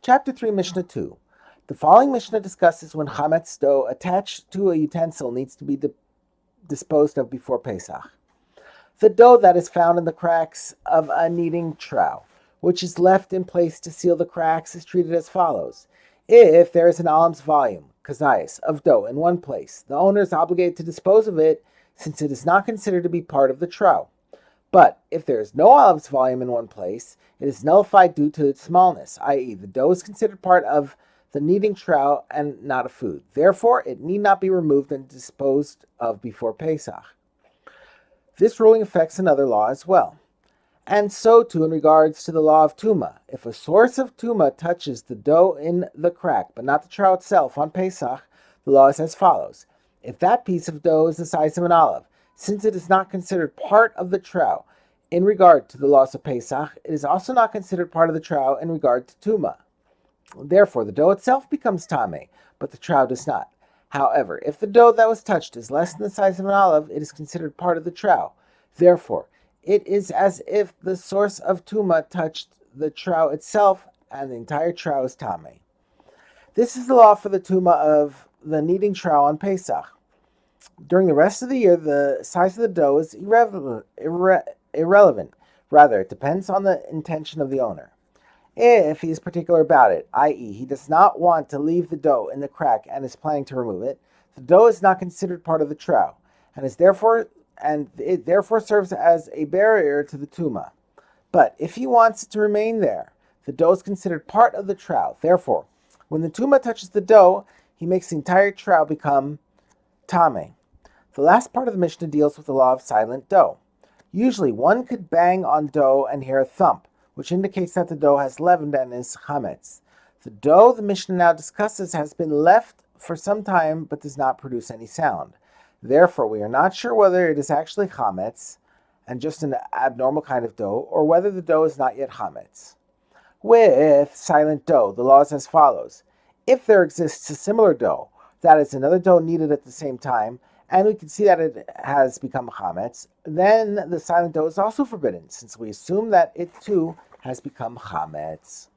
Chapter 3, Mishnah 2. The following Mishnah discusses when chametz dough attached to a utensil needs to be disposed of before Pesach. The dough that is found in the cracks of a kneading trough, which is left in place to seal the cracks, is treated as follows. If there is an alm's volume, kazayas, of dough in one place, the owner is obligated to dispose of it since it is not considered to be part of the trough. But if there is no olive's volume in one place, it is nullified due to its smallness, i.e., the dough is considered part of the kneading trough and not a food. Therefore, it need not be removed and disposed of before Pesach. This ruling affects another law as well. And so too in regards to the law of Tuma. If a source of Tuma touches the dough in the crack, but not the trough itself on Pesach, the law is as follows. If that piece of dough is the size of an olive, since it is not considered part of the trough in regard to the laws of Pesach, it is also not considered part of the trough in regard to Tuma. Therefore, the dough itself becomes Tameh, but the trough does not. However, if the dough that was touched is less than the size of an olive, it is considered part of the trough. Therefore, it is as if the source of Tuma touched the trough itself, and the entire trough is Tameh. This is the law for the Tuma of the kneading trough on Pesach. During the rest of the year, the size of the dough is irrelevant. Rather, it depends on the intention of the owner. If he is particular about it, i.e., he does not want to leave the dough in the crack and is planning to remove it, the dough is not considered part of the trough, and it therefore serves as a barrier to the tuma. But if he wants it to remain there, the dough is considered part of the trough. Therefore, when the tuma touches the dough, he makes the entire trough become tameh. The last part of the Mishnah deals with the law of silent dough. Usually, one could bang on dough and hear a thump, which indicates that the dough has leavened and is chametz. The dough the Mishnah now discusses has been left for some time but does not produce any sound. Therefore, we are not sure whether it is actually chametz and just an abnormal kind of dough, or whether the dough is not yet chametz. With silent dough, the law is as follows. If there exists a similar dough, that is, another dough kneaded at the same time, and we can see that it has become chametz, then the silent dough is also forbidden, since we assume that it too has become chametz.